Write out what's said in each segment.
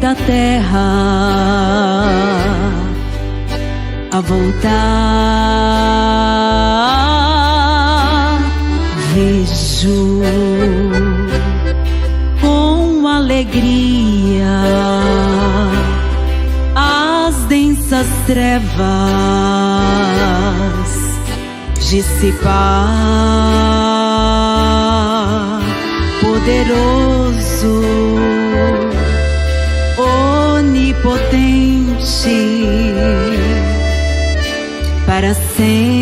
da terra a voltar, vejo com alegria as densas trevas dissipar. Poderoso, onipotente, para sempre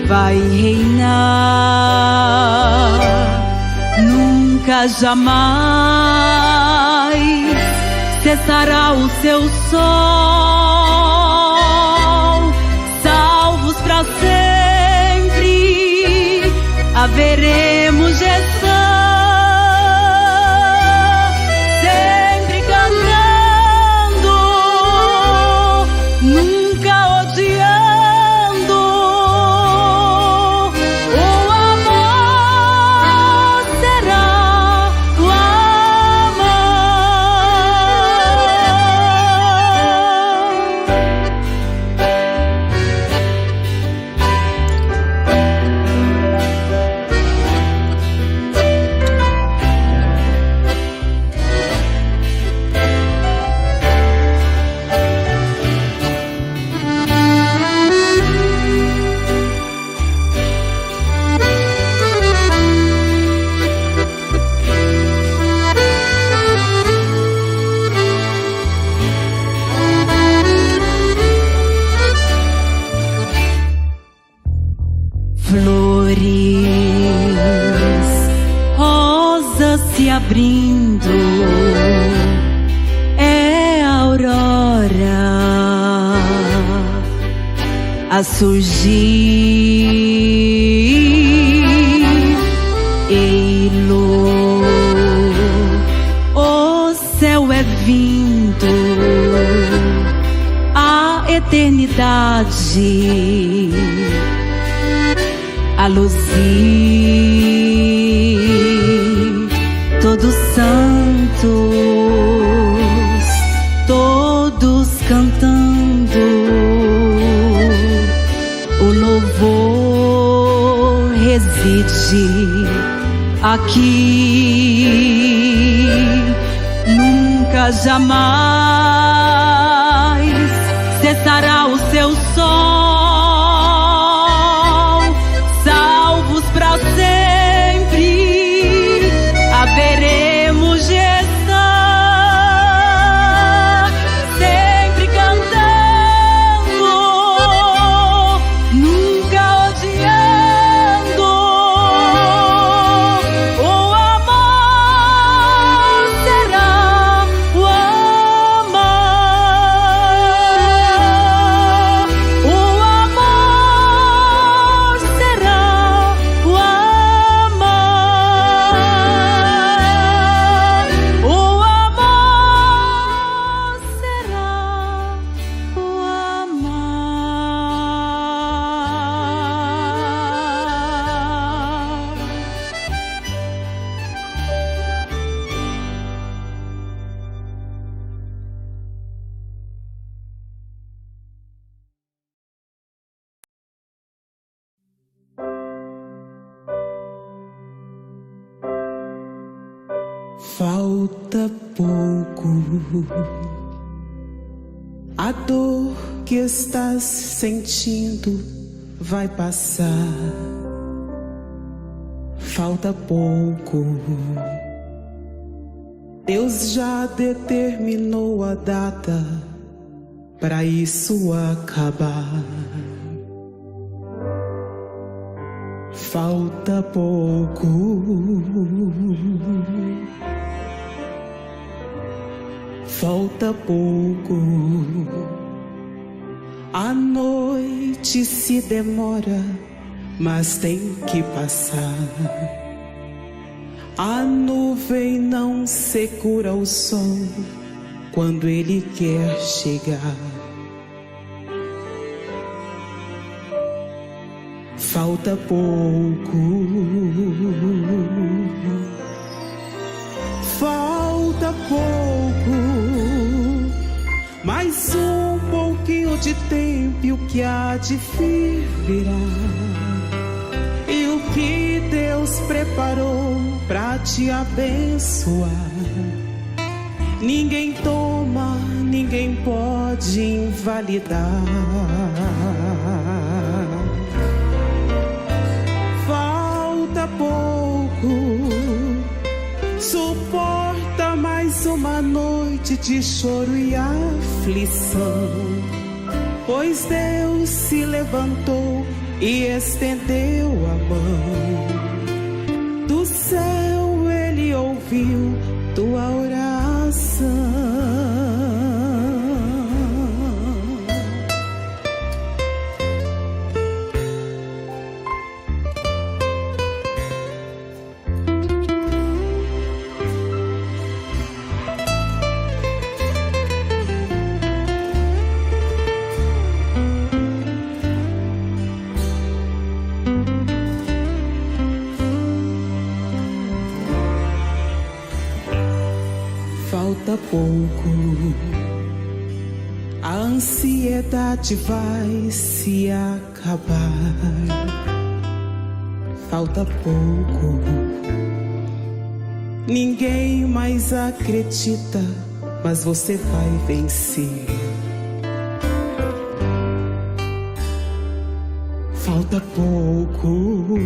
vai reinar. Nunca, jamais cessará o seu sol. Salvos para sempre, haveremos gestão. Sempre cantando, nunca odiando. O amor será o flores, rosas se abrindo, é a aurora a surgir. Ei-lo, o céu é vindo, a eternidade a luzir, todos santos, todos cantando, o louvor reside aqui. Nunca, jamais cessará o seu sol. Haveremos gestão, sempre cantando, nunca odiando. O amor será o amor. O amor será o Falta pouco, a dor que estás sentindo vai passar. Falta pouco, Deus já determinou a data para isso acabar. Falta pouco, falta pouco. A noite se demora, mas tem que passar. A nuvem não segura o sol quando ele quer chegar. Falta pouco. de tempo e o que há de vir virá. E o que Deus preparou pra te abençoar, ninguém toma, ninguém pode invalidar. Falta pouco, suporta mais uma noite de choro e aflição, pois Deus se levantou e estendeu a mão. Do céu Ele ouviu tua oração. Falta pouco, a ansiedade vai se acabar. Falta pouco, ninguém mais acredita, mas você vai vencer. Falta pouco,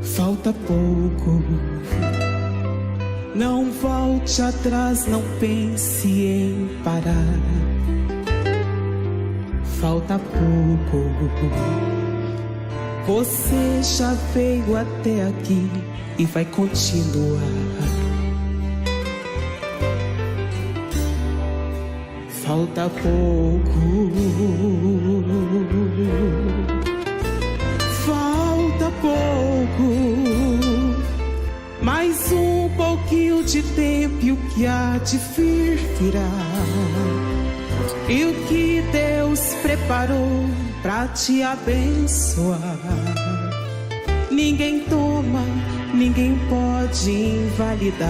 falta pouco. Não volte atrás, não pense em parar. Falta pouco. Você já veio até aqui e vai continuar. Falta pouco. Falta pouco. Mais um pouquinho de tempo e o que há de vir virá. E o que Deus preparou pra te abençoar, ninguém toma, ninguém pode invalidar.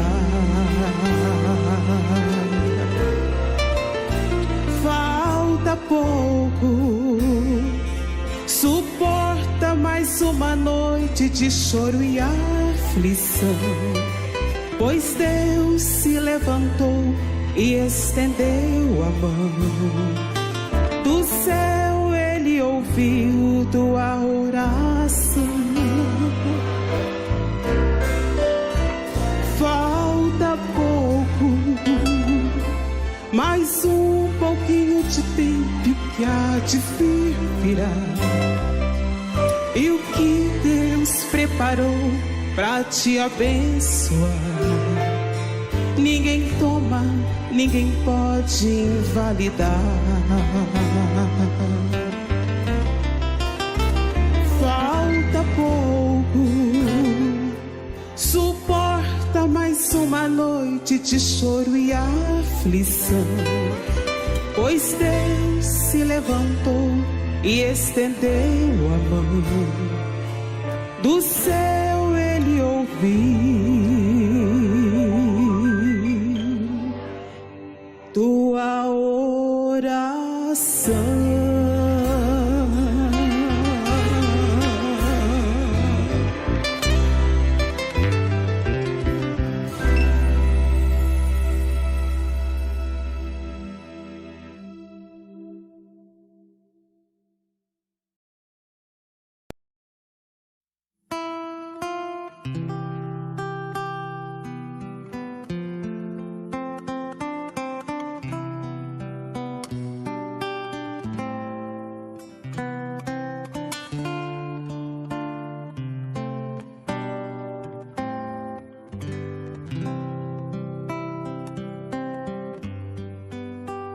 Falta pouco, suporta mais uma noite de choro e aflição, pois Deus se levantou e estendeu a mão. Do céu Ele ouviu tua oração. Falta pouco, mais um pouquinho de tempo que há de vir virá. E o que Deus preparou pra te abençoar, ninguém toma, ninguém pode invalidar. Falta pouco, suporta mais uma noite de choro e aflição, pois Deus se levantou e estendeu a mão. Do céu Ele ouviu tua oração.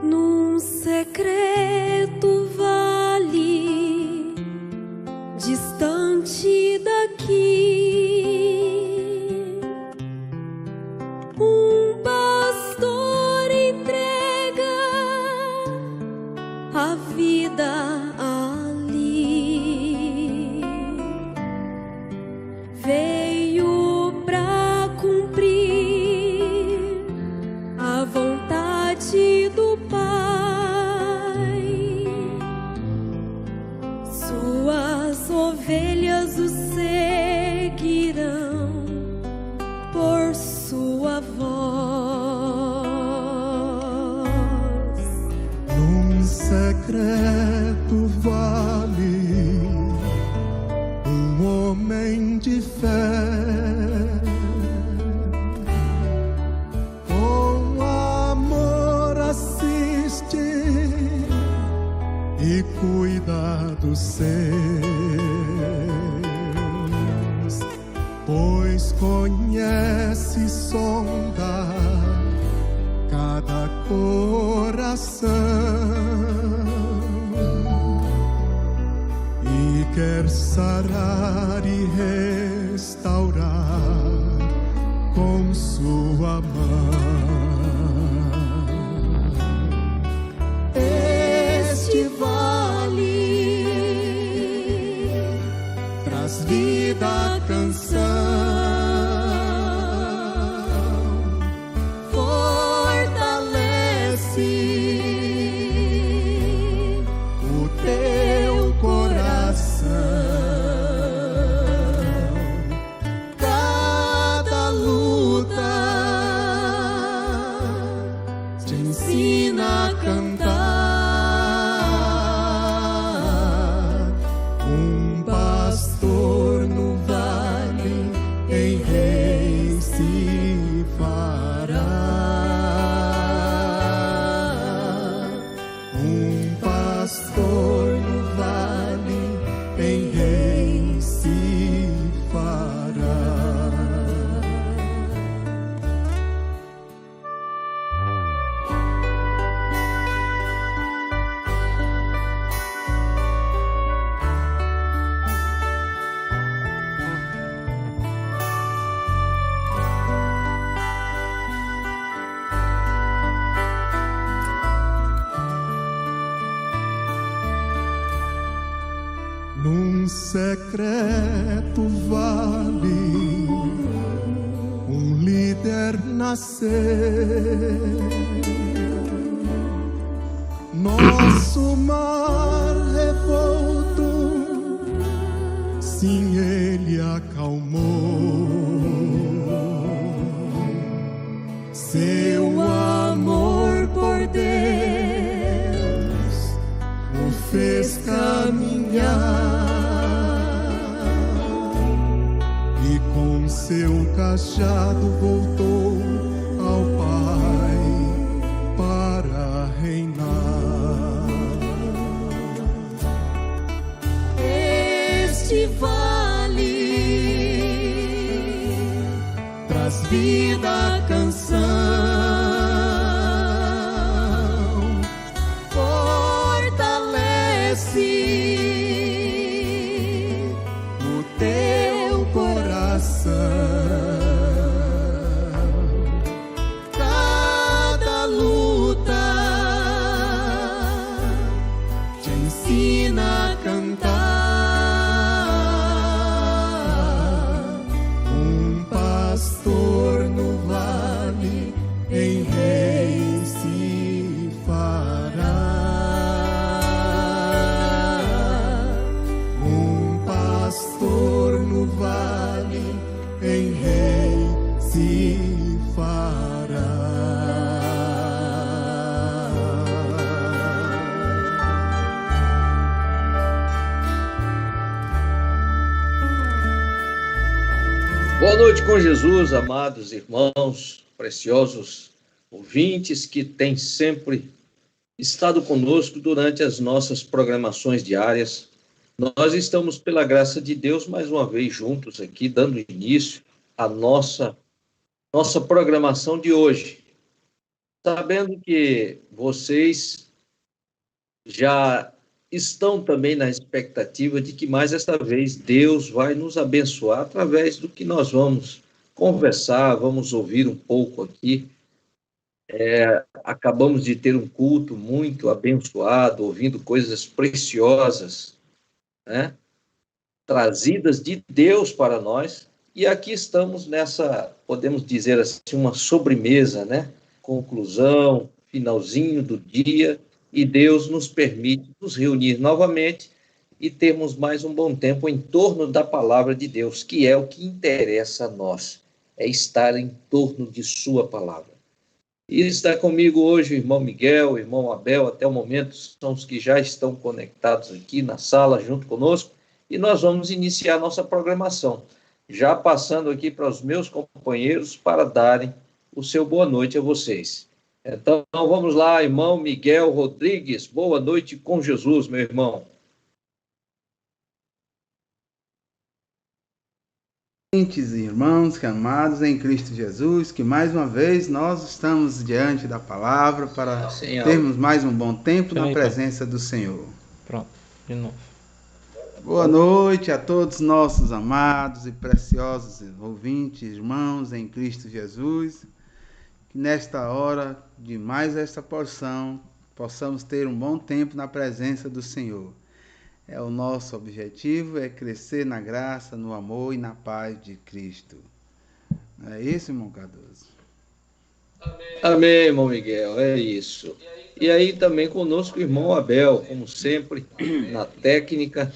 Num secreto vale, distante daqui, um pastor entrega a vida ali. Veio pra cumprir a vontade homem de fé, com amor assiste e cuida dos seus, pois conhece e sonda cada coração e quer sarar e restaurar com sua mão. Este vale traz vida à canção, o teu coração. Cada luta te ensina a cantar. Um pastor no vale em rei se fará. Pastor no vale em rei se fará. Num secreto vale, um líder nascer. Nosso mar revolto, sim, ele acalmou. Seu amor por Deus o fez caminhar. Com seu cajado voltou ao Pai para reinar. Este vale traz vida à canção, fortalece o teu coração. Cada luta te ensina a cantar. Um pastor no vale em rei se fará. Um pastor no vale em rei se fará. Boa noite com Jesus, amados irmãos, preciosos ouvintes que têm sempre estado conosco durante as nossas programações diárias. Nós estamos, pela graça de Deus, mais uma vez juntos aqui, dando início à nossa programação de hoje. Sabendo que vocês já estão também na expectativa de que mais esta vez Deus vai nos abençoar através do que nós vamos conversar, vamos ouvir um pouco aqui. Acabamos de ter um culto muito abençoado, ouvindo coisas preciosas, né? Trazidas de Deus para nós, e aqui estamos nessa, podemos dizer assim, uma sobremesa, né? Conclusão, finalzinho do dia, e Deus nos permite nos reunir novamente e termos mais um bom tempo em torno da palavra de Deus, que é o que interessa a nós, é estar em torno de sua palavra. E está comigo hoje o irmão Miguel, o irmão Abel, até o momento são os que já estão conectados aqui na sala junto conosco, e nós vamos iniciar nossa programação. Já passando aqui para os meus companheiros para darem o seu boa noite a vocês. Então, vamos lá, irmão Miguel Rodrigues. Boa noite com Jesus, meu irmão. Irmãos que amados em Cristo Jesus, que mais uma vez nós estamos diante da palavra para termos mais um bom tempo na presença do Senhor. Pronto, de novo. Boa noite a todos nossos amados e preciosos ouvintes, irmãos em Cristo Jesus, que nesta hora de mais esta porção possamos ter um bom tempo na presença do Senhor. É o nosso objetivo, é crescer na graça, no amor e na paz de Cristo. Não é isso, irmão Cardoso? Amém, irmão Miguel, é isso. E aí também conosco o irmão Abel, como sempre, na técnica,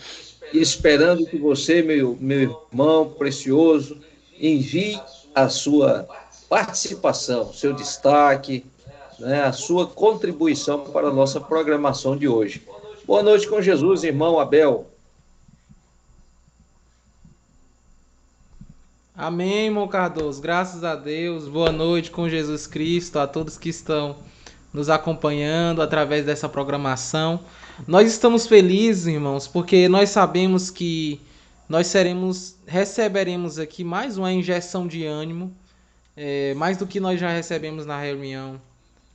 esperando que você, meu irmão precioso, envie a sua participação, seu destaque, né, a sua contribuição para a nossa programação de hoje. Boa noite com Jesus, irmão Abel. Amém, irmão Cardoso. Graças a Deus. Boa noite com Jesus Cristo, a todos que estão nos acompanhando através dessa programação. Nós estamos felizes, irmãos, porque nós sabemos que nós receberemos aqui mais uma injeção de ânimo, mais do que nós já recebemos na reunião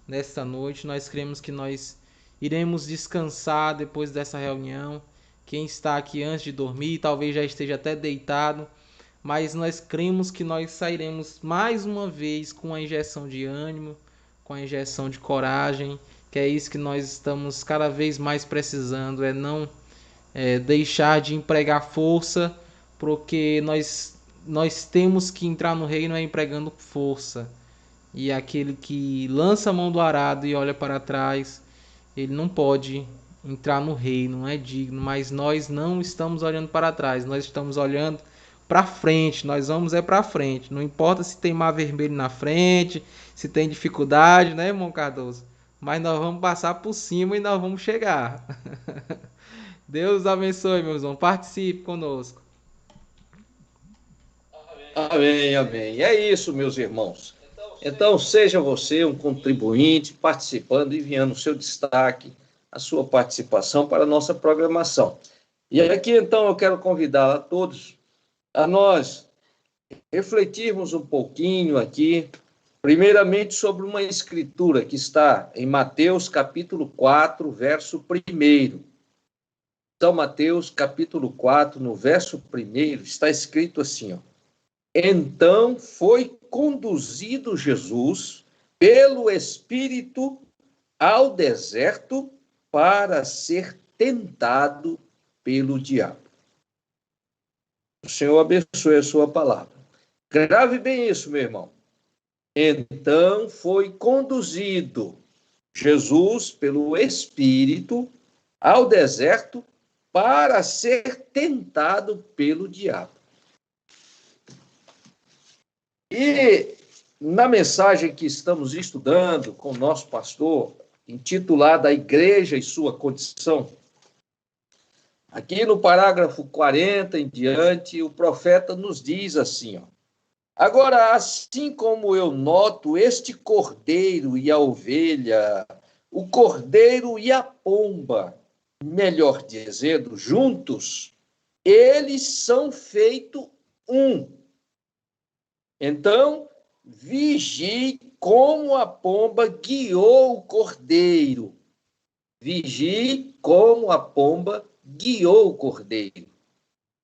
nesta noite. Nós cremos que nós iremos descansar depois dessa reunião. Quem está aqui antes de dormir, talvez já esteja até deitado, mas nós cremos que nós sairemos mais uma vez com a injeção de ânimo, com a injeção de coragem, que é isso que nós estamos cada vez mais precisando, não deixar de empregar força, porque nós temos que entrar no reino empregando força. E aquele que lança a mão do arado e olha para trás, ele não pode entrar no reino, não é digno. Mas nós não estamos olhando para trás, nós estamos olhando para frente. Nós vamos para frente. Não importa se tem mar vermelho na frente, se tem dificuldade, né, irmão Cardoso? Mas nós vamos passar por cima e nós vamos chegar. Deus abençoe, meus irmãos. Participe conosco. Amém, amém. É isso, meus irmãos. Então, seja você um contribuinte, participando, enviando o seu destaque, a sua participação para a nossa programação. E aqui, então, eu quero convidar a todos a nós refletirmos um pouquinho aqui, primeiramente sobre uma escritura que está em Mateus, capítulo 4, verso 1. São Mateus, capítulo 4, no verso 1, está escrito assim, ó. Então foi conduzido Jesus pelo Espírito ao deserto para ser tentado pelo diabo. O Senhor abençoe a sua palavra. Grave bem isso, meu irmão. Então foi conduzido Jesus pelo Espírito ao deserto para ser tentado pelo diabo. E na mensagem que estamos estudando com o nosso pastor, intitulada A Igreja e Sua Condição, aqui no parágrafo 40 em diante, o profeta nos diz assim, ó, agora, assim como eu noto este cordeiro e a ovelha, o cordeiro e a pomba, melhor dizendo, juntos, eles são feitos um. Então, vigie como a pomba guiou o cordeiro. Vigie como a pomba guiou o cordeiro.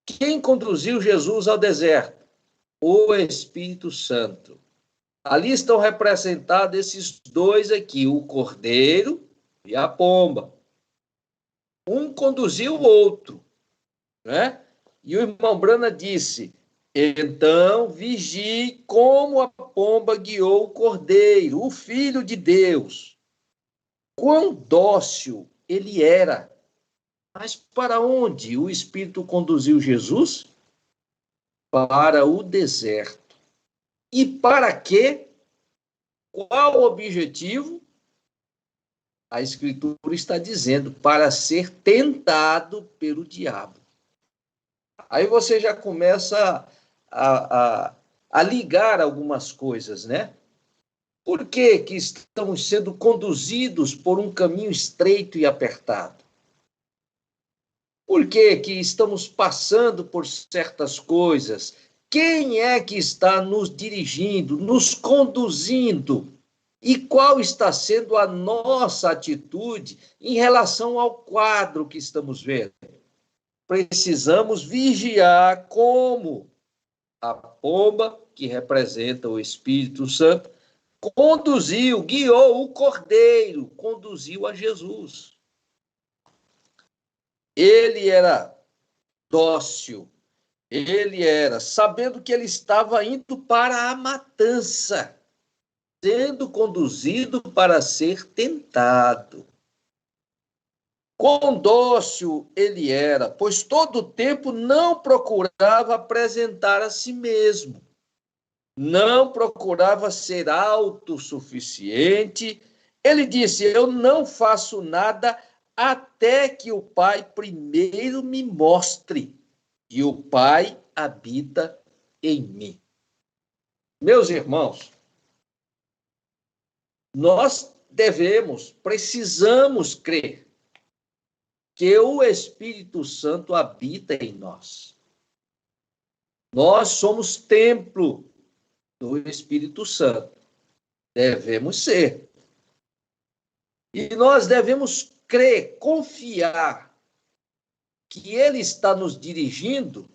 Quem conduziu Jesus ao deserto? O Espírito Santo. Ali estão representados esses dois aqui, o cordeiro e a pomba. Um conduziu o outro, né? E o irmão Brana disse, então vigie como a pomba guiou o cordeiro, o Filho de Deus. Quão dócil ele era. Mas para onde o Espírito conduziu Jesus? Para o deserto. E para quê? Qual o objetivo? A Escritura está dizendo, para ser tentado pelo diabo. Aí você já começa a ligar algumas coisas, né? Por que que estamos sendo conduzidos por um caminho estreito e apertado? Por que que estamos passando por certas coisas? Quem é que está nos dirigindo, nos conduzindo? E qual está sendo a nossa atitude em relação ao quadro que estamos vendo? Precisamos vigiar como a pomba, que representa o Espírito Santo, conduziu, guiou o Cordeiro, conduziu a Jesus. Ele era dócil, ele era, sabendo que ele estava indo para a matança, sendo conduzido para ser tentado. Quão dócil ele era, pois todo o tempo não procurava apresentar a si mesmo, não procurava ser autossuficiente. Ele disse: eu não faço nada até que o Pai primeiro me mostre, e o Pai habita em mim. Meus irmãos, nós precisamos crer que o Espírito Santo habita em nós. Nós somos templo do Espírito Santo. Devemos ser. E nós devemos crer, confiar que Ele está nos dirigindo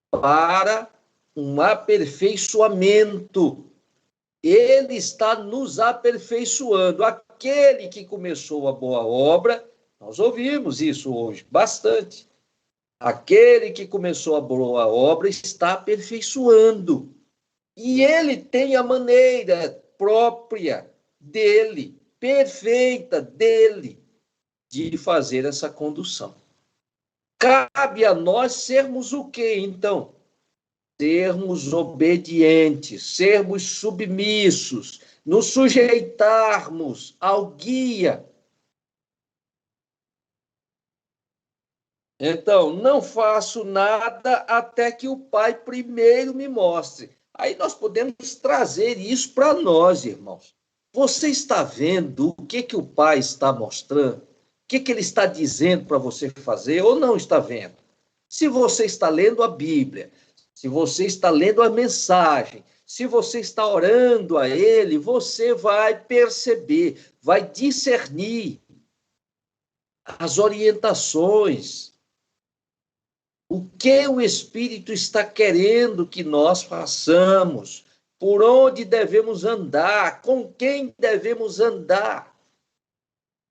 para um aperfeiçoamento. Ele está nos aperfeiçoando. Aquele que começou a boa obra, nós ouvimos isso hoje bastante. Aquele que começou a boa obra está aperfeiçoando. E ele tem a maneira própria dele, perfeita dele, de fazer essa condução. Cabe a nós sermos o quê, então? Sermos obedientes, sermos submissos, nos sujeitarmos ao guia. Então, não faço nada até que o Pai primeiro me mostre. Aí nós podemos trazer isso para nós, irmãos. Você está vendo o que o Pai está mostrando? O que ele está dizendo para você fazer ou não está vendo? Se você está lendo a Bíblia, se você está lendo a mensagem, se você está orando a Ele, você vai perceber, vai discernir as orientações, o que o Espírito está querendo que nós façamos, por onde devemos andar, com quem devemos andar.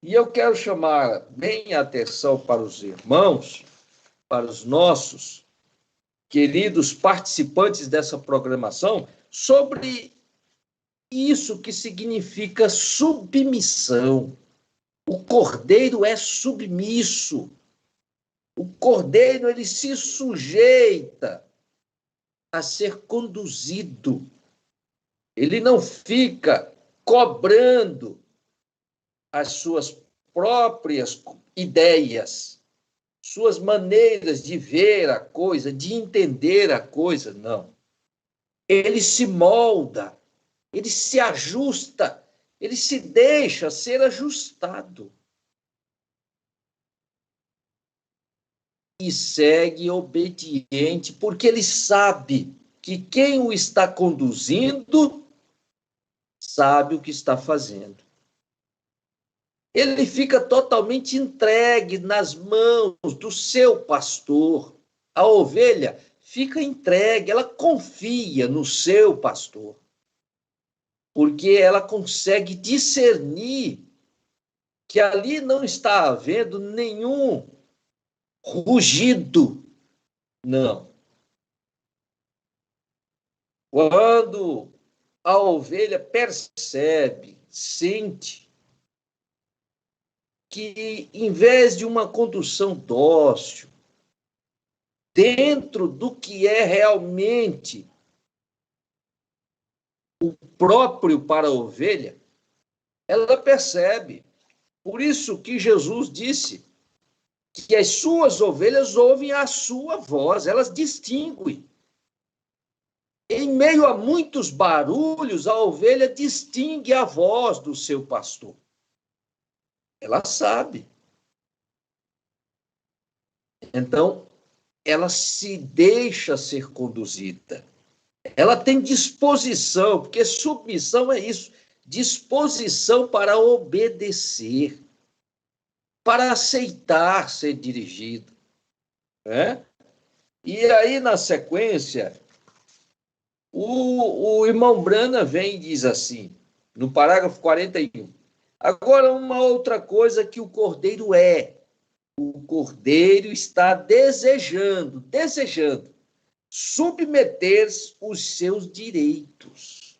E eu quero chamar bem a atenção para os irmãos, para os nossos queridos participantes dessa programação, sobre isso que significa submissão. O cordeiro é submisso. O cordeiro, ele se sujeita a ser conduzido. Ele não fica cobrando as suas próprias ideias, suas maneiras de ver a coisa, de entender a coisa, não. Ele se molda, ele se ajusta, ele se deixa ser ajustado. E segue obediente, porque ele sabe que quem o está conduzindo sabe o que está fazendo. Ele fica totalmente entregue nas mãos do seu pastor. A ovelha fica entregue, ela confia no seu pastor, porque ela consegue discernir que ali não está havendo nenhum rugido, não. Quando a ovelha percebe, sente que, em vez de uma condução dócil, dentro do que é realmente o próprio para a ovelha, ela percebe. Por isso que Jesus disse que as suas ovelhas ouvem a sua voz, elas distinguem. Em meio a muitos barulhos, a ovelha distingue a voz do seu pastor. Ela sabe. Então, ela se deixa ser conduzida. Ela tem disposição, porque submissão é isso, disposição para obedecer, para aceitar ser dirigido. Né? E aí, na sequência, o irmão Brana vem e diz assim, no parágrafo 41, agora uma outra coisa que o cordeiro é. O cordeiro está desejando submeter os seus direitos.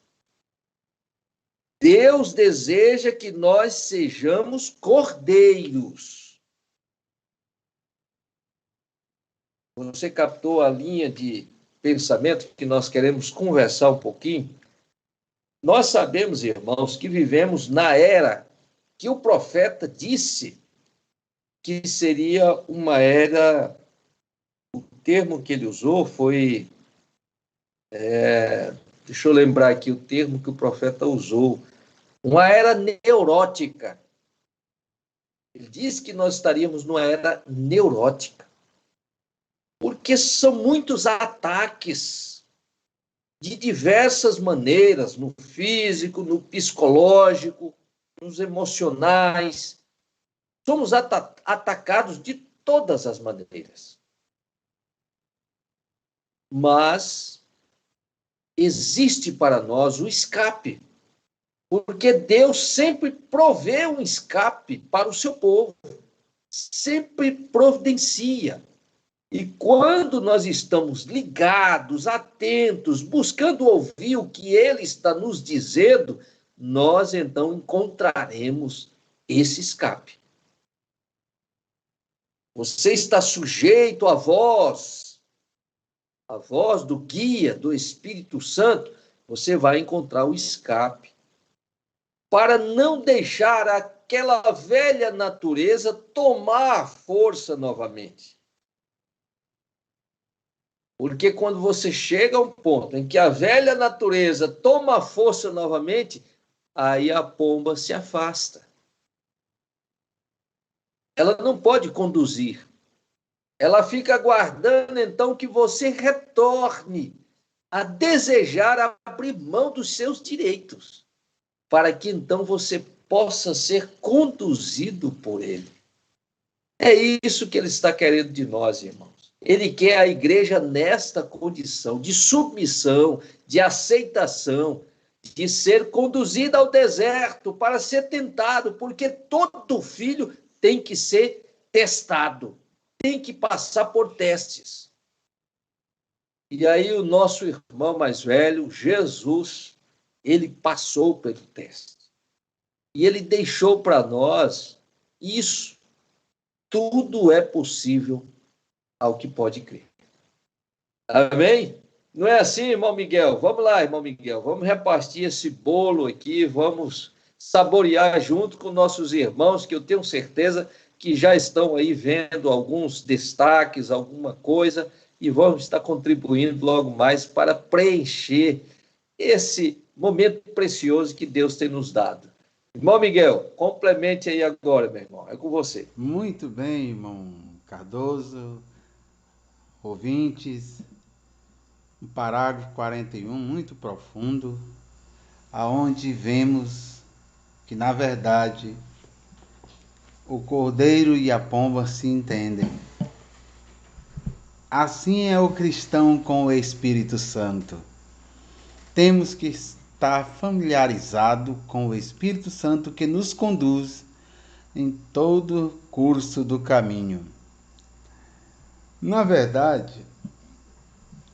Deus deseja que nós sejamos cordeiros. Você captou a linha de pensamento que nós queremos conversar um pouquinho? Nós sabemos, irmãos, que vivemos na era que o profeta disse que seria uma era, o termo que ele usou foi, deixa eu lembrar aqui o termo que o profeta usou, uma era neurótica. Ele disse que nós estaríamos numa era neurótica, porque são muitos ataques de diversas maneiras, no físico, no psicológico, nos emocionais. Somos atacados de todas as maneiras. Mas existe para nós o escape, porque Deus sempre provê um escape para o seu povo, sempre providencia. E quando nós estamos ligados, atentos, buscando ouvir o que Ele está nos dizendo, nós então encontraremos esse escape. Você está sujeito à voz do guia, do Espírito Santo, você vai encontrar o escape. Para não deixar aquela velha natureza tomar força novamente. Porque quando você chega a um ponto em que a velha natureza toma força novamente, aí a pomba se afasta. Ela não pode conduzir. Ela fica aguardando, então, que você retorne a desejar abrir mão dos seus direitos, para que, então, você possa ser conduzido por Ele. É isso que Ele está querendo de nós, irmãos. Ele quer a igreja nesta condição de submissão, de aceitação, de ser conduzida ao deserto para ser tentado, porque todo filho tem que ser testado, tem que passar por testes. E aí o nosso irmão mais velho, Jesus, ele passou pelo teste. E ele deixou para nós isso. Tudo é possível ao que pode crer. Amém? Não é assim, irmão Miguel? Vamos lá, irmão Miguel. Vamos repartir esse bolo aqui, vamos saborear junto com nossos irmãos, que eu tenho certeza que já estão aí vendo alguns destaques, alguma coisa, e vamos estar contribuindo logo mais para preencher esse momento precioso que Deus tem nos dado. Irmão Miguel, complemente aí agora, meu irmão. É com você. Muito bem, irmão Cardoso, ouvintes. Um parágrafo 41, muito profundo, aonde vemos que, na verdade, o cordeiro e a pomba se entendem. Assim é o cristão com o Espírito Santo. Temos que estar familiarizado com o Espírito Santo que nos conduz em todo o curso do caminho. Na verdade,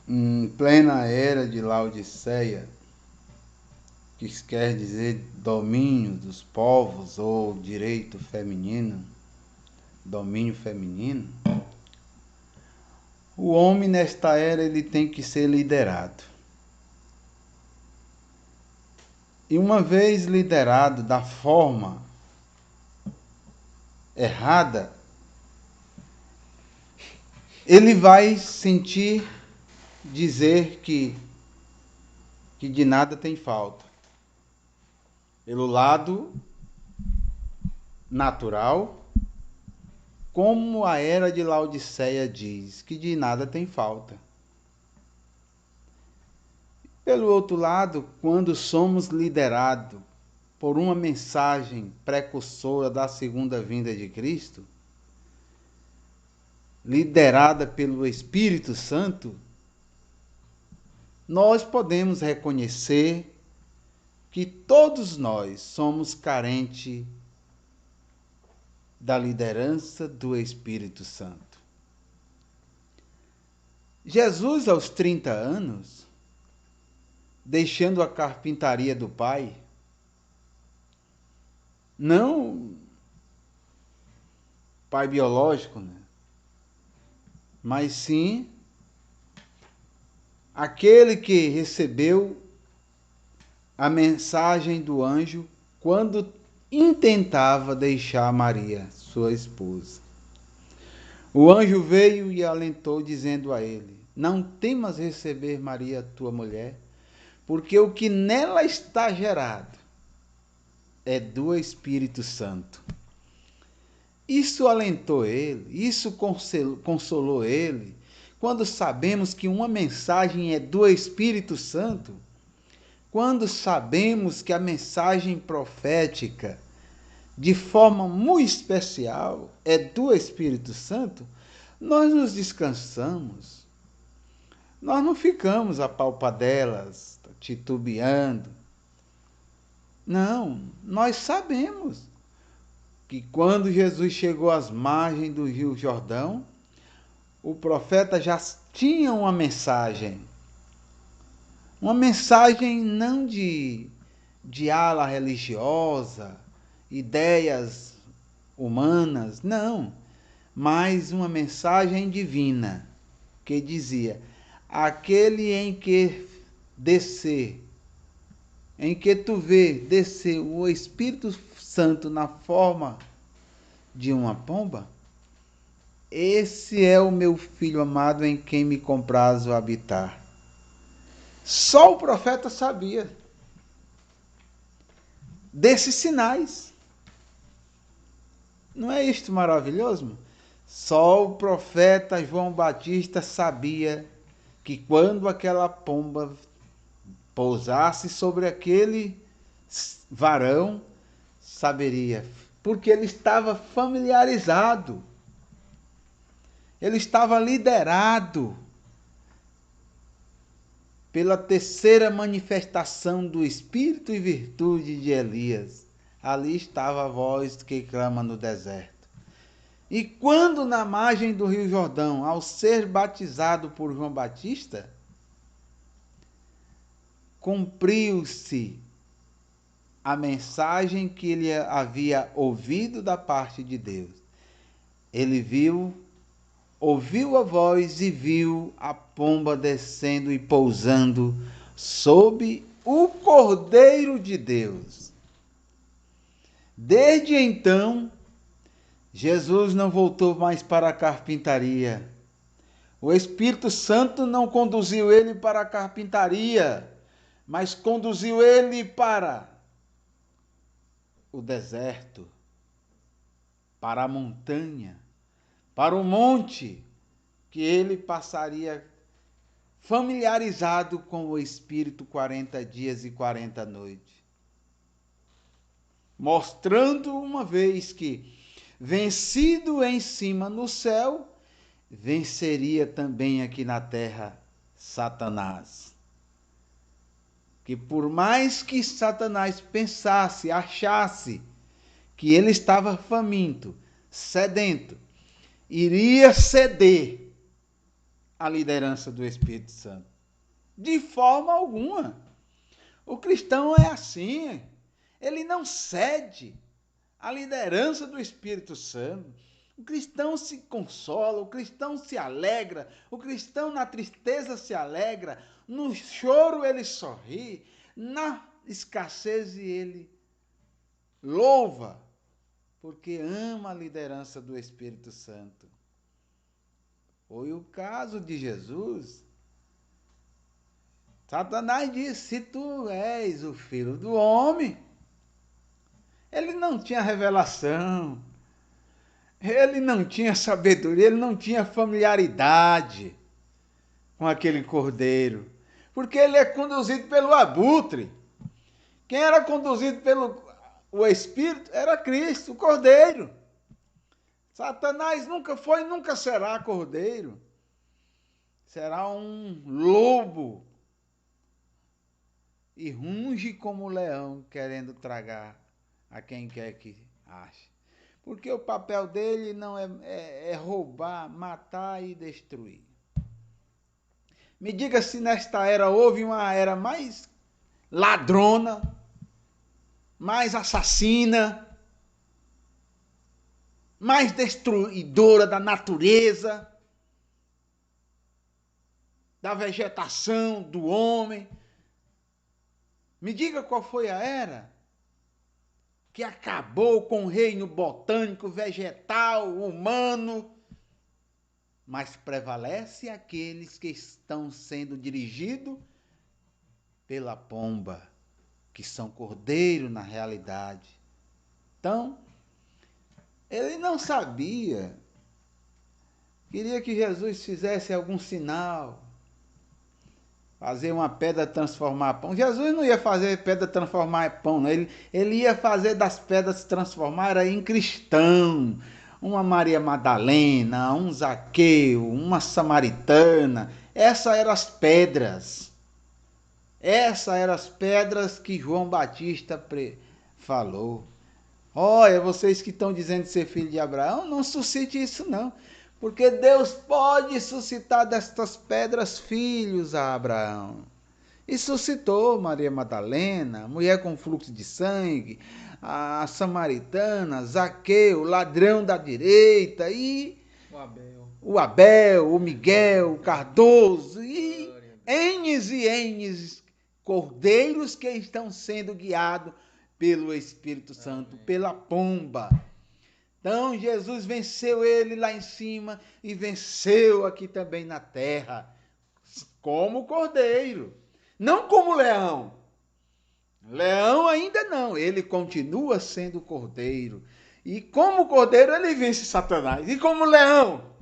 em plena era de Laodiceia, que quer dizer domínio dos povos ou direito feminino, domínio feminino, o homem nesta era ele tem que ser liderado. E uma vez liderado da forma errada, ele vai sentir dizer que de nada tem falta. Pelo lado natural, como a era de Laodiceia diz, que de nada tem falta. Pelo outro lado, quando somos liderados por uma mensagem precursora da segunda vinda de Cristo, liderada pelo Espírito Santo, nós podemos reconhecer que todos nós somos carentes da liderança do Espírito Santo. Jesus, aos 30 anos, deixando a carpintaria do Pai, não pai biológico, né? Mas sim aquele que recebeu a mensagem do anjo quando intentava deixar Maria, sua esposa. O anjo veio e alentou, dizendo a ele: não temas receber Maria, tua mulher, porque o que nela está gerado é do Espírito Santo. Isso alentou ele, isso consolou ele, quando sabemos que uma mensagem é do Espírito Santo, quando sabemos que a mensagem profética, de forma muito especial, é do Espírito Santo, nós nos descansamos. Nós não ficamos apalpadelas, titubeando. Não, nós sabemos que quando Jesus chegou às margens do Rio Jordão, o profeta já tinha uma mensagem não de ala religiosa, ideias humanas, não, mas uma mensagem divina, que dizia: aquele em que tu vê descer o Espírito Santo na forma de uma pomba, esse é o meu filho amado em quem me comprazo habitar. Só o profeta sabia desses sinais. Não é isto maravilhoso? Só o profeta João Batista sabia que quando aquela pomba pousasse sobre aquele varão, saberia, porque ele estava familiarizado, ele estava liderado pela terceira manifestação do Espírito e virtude de Elias. Ali estava a voz que clama no deserto. E quando na margem do Rio Jordão, ao ser batizado por João Batista, cumpriu-se a mensagem que ele havia ouvido da parte de Deus. Ele ouviu a voz e viu a pomba descendo e pousando sob o Cordeiro de Deus. Desde então, Jesus não voltou mais para a carpintaria. O Espírito Santo não conduziu ele para a carpintaria, mas conduziu ele para o deserto, para a montanha, para o monte, que ele passaria familiarizado com o Espírito 40 dias e 40 noites. Mostrando uma vez que, vencido em cima no céu, venceria também aqui na terra Satanás. Que por mais que Satanás pensasse, achasse que ele estava faminto, sedento, iria ceder à liderança do Espírito Santo. De forma alguma. O cristão é assim. Ele não cede à liderança do Espírito Santo. O cristão se consola, o cristão se alegra, o cristão na tristeza se alegra, no choro ele sorri, na escassez ele louva, porque ama a liderança do Espírito Santo. foi o caso de Jesus. Satanás disse: se tu és o filho do homem, ele não tinha revelação, ele não tinha sabedoria, ele não tinha familiaridade com aquele cordeiro, porque ele é conduzido pelo abutre. Quem era conduzido pelo o Espírito era Cristo, o cordeiro. Satanás nunca foi e nunca será cordeiro. Será um lobo e runge como leão, querendo tragar a quem quer que ache. Porque o papel dele não é roubar, matar e destruir. Me diga se nesta era houve uma era mais ladrona, mais assassina, mais destruidora da natureza, da vegetação, do homem. Me diga qual foi a era que acabou com o reino botânico, vegetal, humano, mas prevalece aqueles que estão sendo dirigidos pela pomba, que são cordeiro na realidade. Então, ele não sabia, queria que Jesus fizesse algum sinal, fazer uma pedra transformar pão. Jesus não ia fazer pedra transformar pão, não. Ele ia fazer das pedras transformar em cristão. Uma Maria Madalena, um Zaqueu, uma samaritana. Essas eram as pedras. Essas eram as pedras que João Batista falou. Olha, vocês que estão dizendo ser filho de Abraão, não suscite isso não. Porque Deus pode suscitar destas pedras filhos a Abraão. E suscitou Maria Madalena, mulher com fluxo de sangue, a samaritana, Zaqueu, ladrão da direita, e o Abel, o Miguel, o Cardoso, e N cordeiros que estão sendo guiados pelo Espírito Santo, pela pomba. Então Jesus venceu ele lá em cima e venceu aqui também na terra, como cordeiro, não como leão. Leão ainda não, ele continua sendo cordeiro. E como cordeiro ele vence Satanás. E como leão,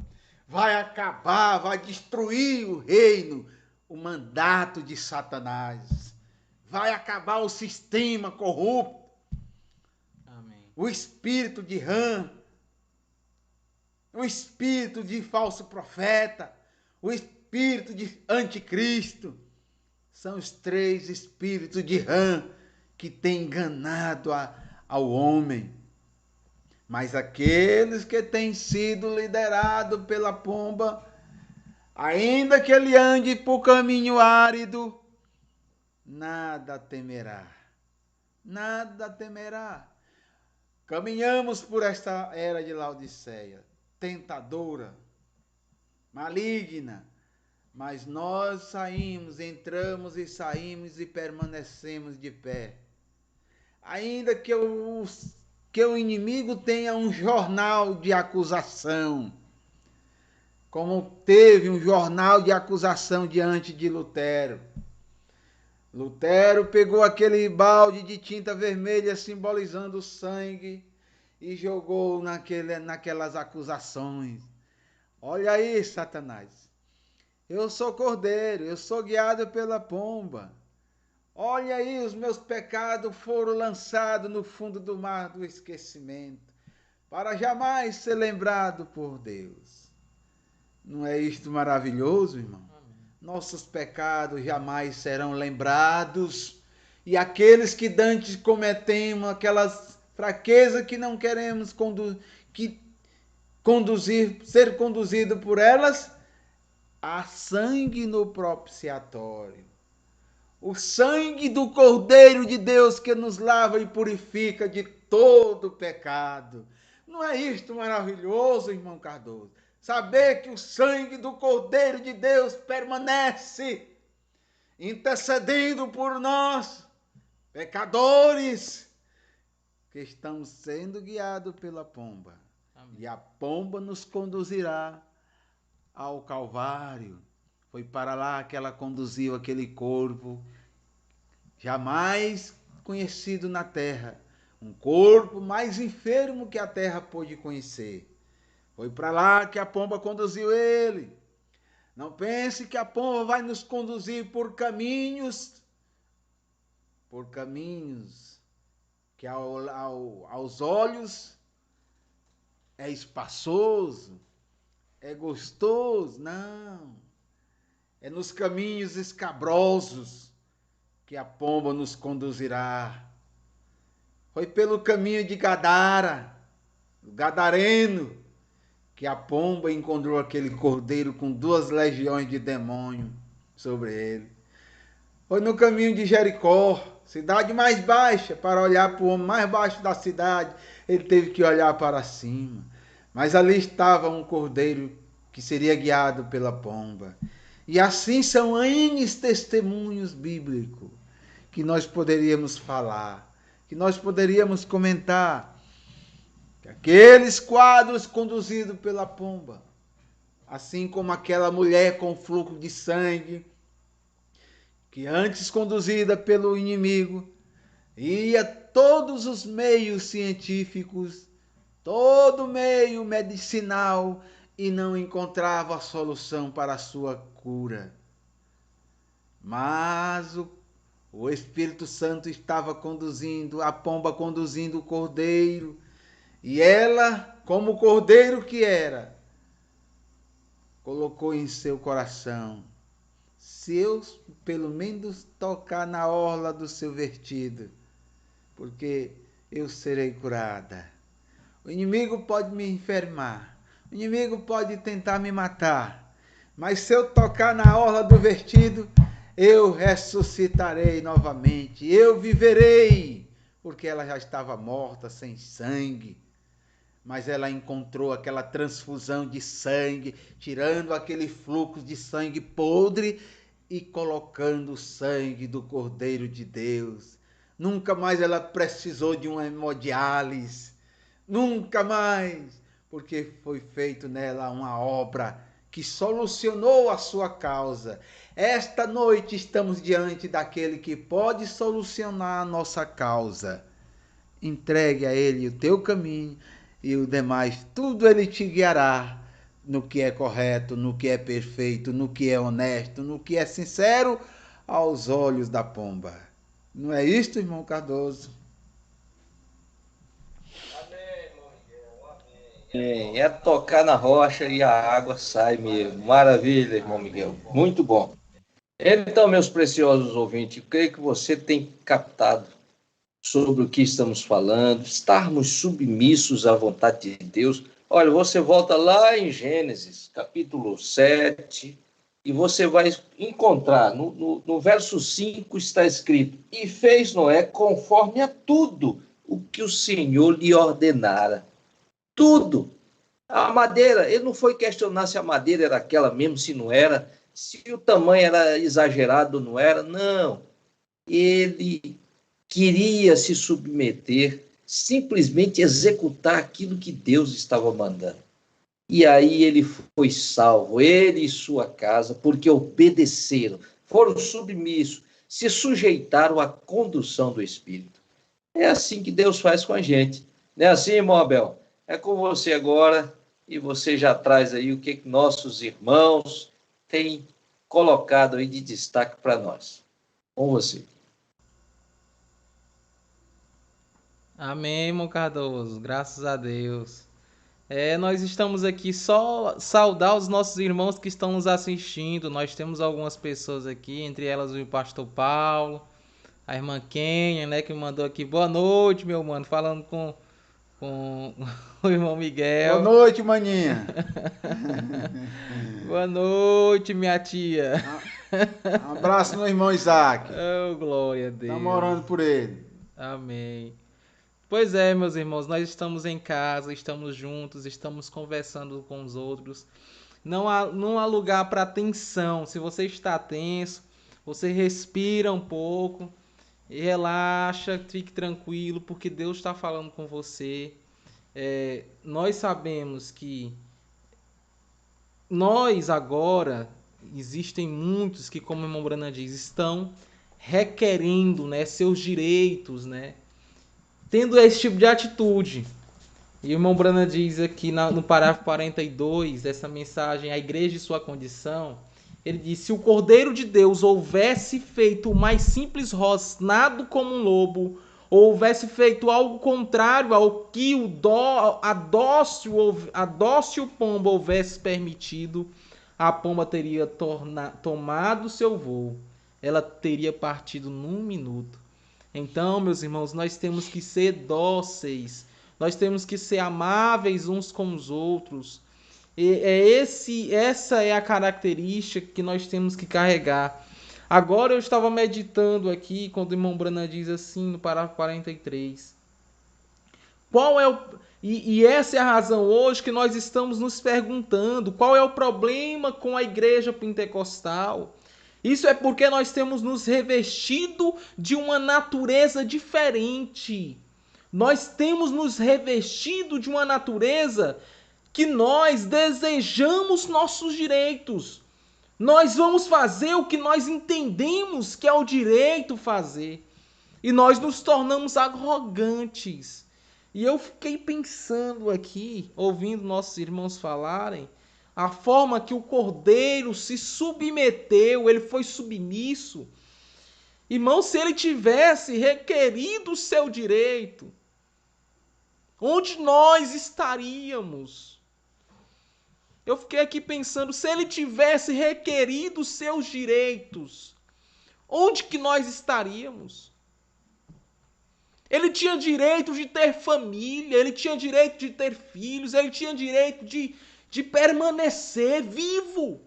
vai acabar, vai destruir o reino, o mandato de Satanás. Vai acabar o sistema corrupto. O espírito de Rã, o espírito de falso profeta, o espírito de anticristo, são os três espíritos de Rã que têm enganado ao homem. Mas aqueles que têm sido liderados pela pomba, ainda que ele ande por caminho árido, nada temerá, nada temerá. Caminhamos por esta era de Laodiceia, tentadora, maligna, mas nós saímos, entramos e saímos e permanecemos de pé. Ainda que o inimigo tenha um jornal de acusação, como teve um jornal de acusação diante de Lutero. Lutero pegou aquele balde de tinta vermelha simbolizando o sangue e jogou naquelas acusações. Olha aí, Satanás, eu sou cordeiro, eu sou guiado pela pomba. Olha aí, os meus pecados foram lançados no fundo do mar do esquecimento, para jamais ser lembrado por Deus. Não é isto maravilhoso, irmão? Nossos pecados jamais serão lembrados, e aqueles que dantes cometemos, aquelas fraquezas que não queremos ser conduzido por elas, há sangue no propiciatório. O sangue do Cordeiro de Deus que nos lava e purifica de todo pecado. Não é isto maravilhoso, irmão Cardoso? Saber que o sangue do Cordeiro de Deus permanece intercedendo por nós, pecadores, que estamos sendo guiados pela pomba. Amém. E a pomba nos conduzirá ao Calvário. Foi para lá que ela conduziu aquele corpo jamais conhecido na terra, um corpo mais enfermo que a terra pôde conhecer. Foi para lá que a pomba conduziu ele. Não pense que a pomba vai nos conduzir por caminhos que aos olhos é espaçoso, é gostoso. Não. É nos caminhos escabrosos que a pomba nos conduzirá. Foi pelo caminho de Gadara, o gadareno, que a pomba encontrou aquele cordeiro com 2 legiões de demônio sobre ele. Foi no caminho de Jericó, cidade mais baixa, para olhar para o homem mais baixo da cidade, ele teve que olhar para cima. Mas ali estava um cordeiro que seria guiado pela pomba. E assim são N testemunhos bíblicos que nós poderíamos falar, que nós poderíamos comentar. Aqueles quadros conduzidos pela pomba, assim como aquela mulher com fluxo de sangue, que antes conduzida pelo inimigo, ia todos os meios científicos, todo meio medicinal, e não encontrava a solução para a sua cura. Mas o Espírito Santo estava conduzindo, a pomba conduzindo o cordeiro, e ela, como cordeiro que era, colocou em seu coração: se eu pelo menos tocar na orla do seu vestido, porque eu serei curada. O inimigo pode me enfermar, o inimigo pode tentar me matar, mas se eu tocar na orla do vestido, eu ressuscitarei novamente, eu viverei, porque ela já estava morta, sem sangue. Mas ela encontrou aquela transfusão de sangue, tirando aquele fluxo de sangue podre e colocando o sangue do Cordeiro de Deus. Nunca mais ela precisou de uma hemodiálise, nunca mais, porque foi feito nela uma obra que solucionou a sua causa. Esta noite estamos diante daquele que pode solucionar a nossa causa. Entregue a ele o teu caminho e o demais, tudo ele te guiará no que é correto, no que é perfeito, no que é honesto, no que é sincero aos olhos da pomba. Não é isto, irmão Cardoso? É tocar na rocha e a água sai mesmo. Maravilha, irmão Miguel. Muito bom. Então, meus preciosos ouvintes, creio que você tem captado sobre o que estamos falando, estarmos submissos à vontade de Deus. Olha, você volta lá em Gênesis, capítulo 7, e você vai encontrar, no verso 5 está escrito: e fez Noé conforme a tudo o que o Senhor lhe ordenara. Tudo. A madeira, ele não foi questionar se a madeira era aquela mesmo, se não era, se o tamanho era exagerado ou não era, não. Ele queria se submeter, simplesmente executar aquilo que Deus estava mandando. E aí ele foi salvo, ele e sua casa, porque obedeceram, foram submissos, se sujeitaram à condução do Espírito. É assim que Deus faz com a gente. Não é assim, irmão Abel? É com você agora, e você já traz aí o que nossos irmãos têm colocado aí de destaque para nós. Com você. Amém, irmão Cardoso, graças a Deus. Nós estamos aqui só saudar os nossos irmãos que estão nos assistindo. Nós temos algumas pessoas aqui, entre elas o pastor Paulo, a irmã Kênia, né, que mandou aqui boa noite, meu mano, falando com o irmão Miguel. Boa noite, maninha. Boa noite, minha tia. Um abraço no irmão Isaac. Oh, glória a Deus. Estamos orando por ele. Amém. Pois é, meus irmãos, nós estamos em casa, estamos juntos, estamos conversando com os outros. Não há lugar para tensão. Se você está tenso, você respira um pouco, relaxa, fique tranquilo, porque Deus está falando com você. Nós sabemos que nós agora, existem muitos que, como o irmão Branham diz, estão requerendo, né, seus direitos, né, tendo esse tipo de atitude. E o irmão Branham diz aqui no parágrafo 42 dessa mensagem, a igreja e sua condição, ele diz: se o Cordeiro de Deus houvesse feito o mais simples rosnado como um lobo, ou houvesse feito algo contrário ao que a dócil pomba houvesse permitido, a pomba teria tomado seu voo. Ela teria partido num minuto. Então, meus irmãos, nós temos que ser dóceis. Nós temos que ser amáveis uns com os outros. Essa é a característica que nós temos que carregar. Agora eu estava meditando aqui, quando o irmão Branham diz assim, no parágrafo 43. E essa é a razão hoje que nós estamos nos perguntando, qual é o problema com a igreja pentecostal? Isso é porque nós temos nos revestido de uma natureza diferente. Nós temos nos revestido de uma natureza que nós desejamos nossos direitos. Nós vamos fazer o que nós entendemos que é o direito fazer. E nós nos tornamos arrogantes. E eu fiquei pensando aqui, ouvindo nossos irmãos falarem, a forma que o Cordeiro se submeteu, ele foi submisso. Irmão, se ele tivesse requerido o seu direito, onde nós estaríamos? Eu fiquei aqui pensando, se ele tivesse requerido os seus direitos, onde que nós estaríamos? Ele tinha direito de ter família, ele tinha direito de ter filhos, ele tinha direito de permanecer vivo.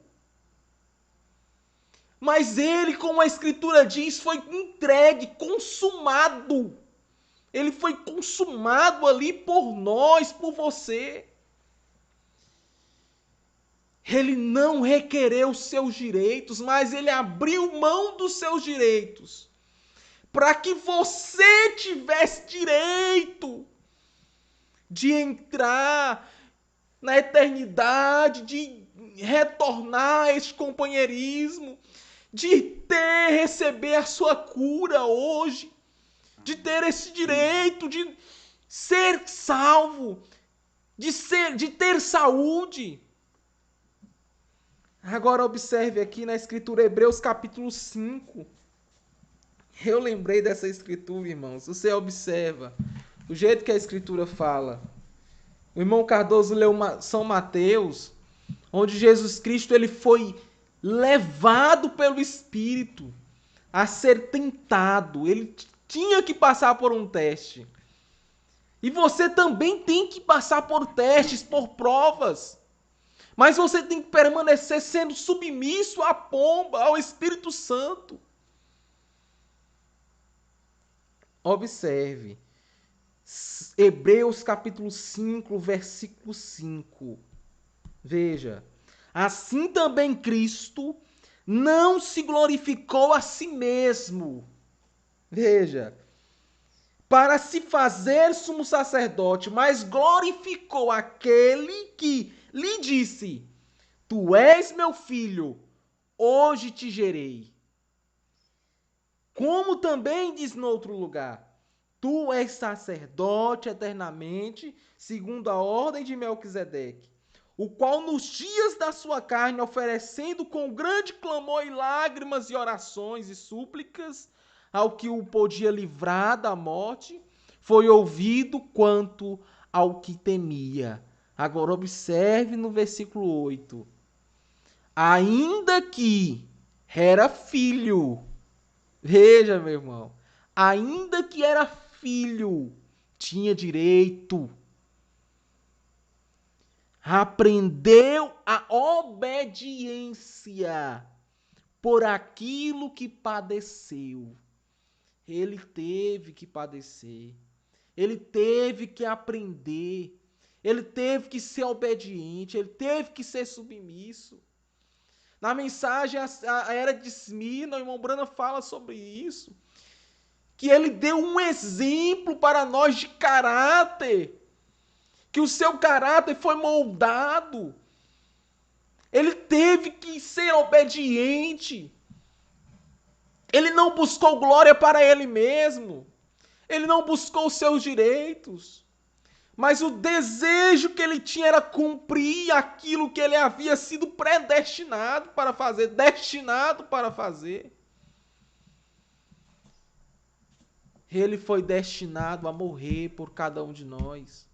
Mas ele, como a Escritura diz, foi entregue, consumado. Ele foi consumado ali por nós, por você. Ele não requereu os seus direitos, mas ele abriu mão dos seus direitos para que você tivesse direito de entrar na eternidade, de retornar a este companheirismo, de receber a sua cura hoje, de ter esse direito de ser salvo, de ter saúde. Agora observe aqui na escritura, Hebreus capítulo 5. Eu lembrei dessa escritura, irmãos. Você observa o jeito que a escritura fala. O irmão Cardoso leu São Mateus, onde Jesus Cristo ele foi levado pelo Espírito a ser tentado. Ele tinha que passar por um teste. E você também tem que passar por testes, por provas. Mas você tem que permanecer sendo submisso à pomba, ao Espírito Santo. Observe. Hebreus capítulo 5, versículo 5. Veja. Assim também Cristo não se glorificou a si mesmo. Veja. Para se fazer sumo sacerdote, mas glorificou aquele que lhe disse: Tu és meu filho, hoje te gerei. Como também diz no outro lugar: Tu és sacerdote eternamente, segundo a ordem de Melquisedeque, o qual nos dias da sua carne, oferecendo com grande clamor e lágrimas e orações e súplicas ao que o podia livrar da morte, foi ouvido quanto ao que temia. Agora observe no versículo 8. Ainda que era filho, veja, meu irmão, ainda que era filho, tinha direito. Aprendeu a obediência por aquilo que padeceu. Ele teve que padecer. Ele teve que aprender. Ele teve que ser obediente. Ele teve que ser submisso. Na mensagem, a era de Esmirna, o irmão Branham fala sobre isso. Que ele deu um exemplo para nós de caráter. Que o seu caráter foi moldado. Ele teve que ser obediente. Ele não buscou glória para ele mesmo. Ele não buscou os seus direitos. Mas o desejo que ele tinha era cumprir aquilo que ele havia sido predestinado para fazer, destinado para fazer. Ele foi destinado a morrer por cada um de nós.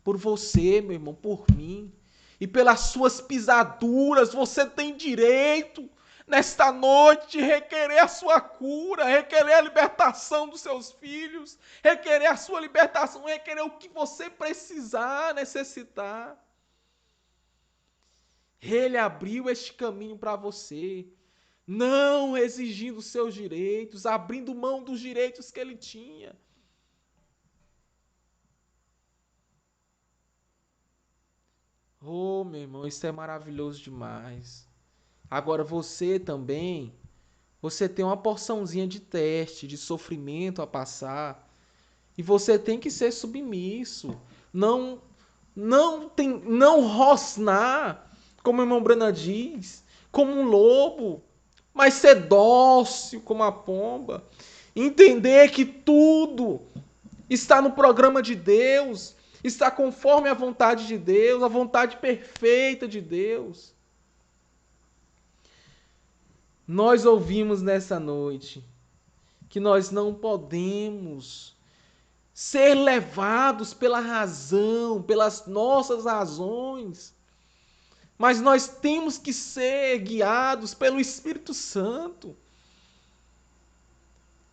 Por você, meu irmão, por mim. E pelas suas pisaduras, você tem direito, nesta noite, de requerer a sua cura, requerer a libertação dos seus filhos, requerer a sua libertação, requerer o que você precisar, necessitar. Ele abriu este caminho para você, não exigindo seus direitos, abrindo mão dos direitos que ele tinha. Oh, meu irmão, isso é maravilhoso demais. Agora você também, você tem uma porçãozinha de teste, de sofrimento a passar. E você tem que ser submisso. Não rosnar, como o irmão Brana diz, como um lobo, mas ser dócil como a pomba. Entender que tudo está no programa de Deus, está conforme a vontade de Deus, a vontade perfeita de Deus. Nós ouvimos nessa noite que nós não podemos ser levados pela razão, pelas nossas razões, mas nós temos que ser guiados pelo Espírito Santo.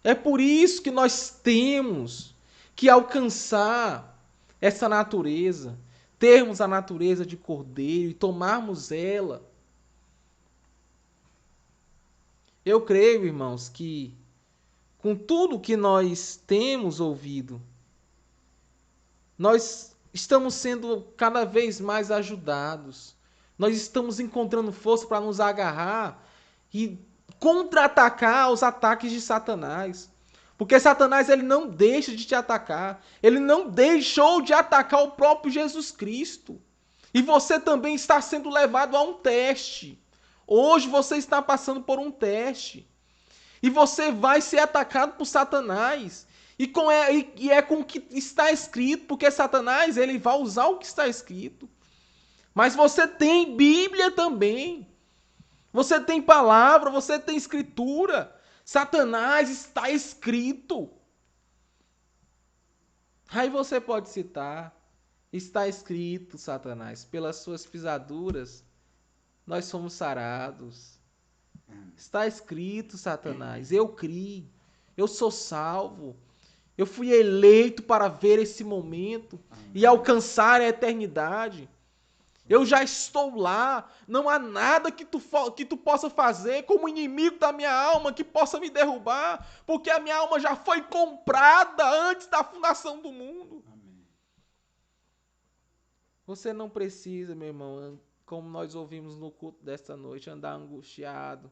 É por isso que nós temos que alcançar essa natureza, termos a natureza de cordeiro e tomarmos ela. Eu creio, irmãos, que com tudo que nós temos ouvido, nós estamos sendo cada vez mais ajudados. Nós estamos encontrando força para nos agarrar e contra-atacar os ataques de Satanás. Porque Satanás ele não deixa de te atacar. Ele não deixou de atacar o próprio Jesus Cristo. E você também está sendo levado a um teste. Hoje você está passando por um teste. E você vai ser atacado por Satanás. E é com o que está escrito, porque Satanás ele vai usar o que está escrito. Mas você tem Bíblia também. Você tem palavra, você tem escritura. Satanás está escrito. Aí você pode citar. Está escrito, Satanás, pelas suas pisaduras nós somos sarados. Está escrito, Satanás, eu criei, eu sou salvo. Eu fui eleito para ver esse momento e alcançar a eternidade. Eu já estou lá. Não há nada que tu possa fazer como inimigo da minha alma que possa me derrubar, porque a minha alma já foi comprada antes da fundação do mundo. Amém. Você não precisa, meu irmão, como nós ouvimos no culto desta noite, andar angustiado,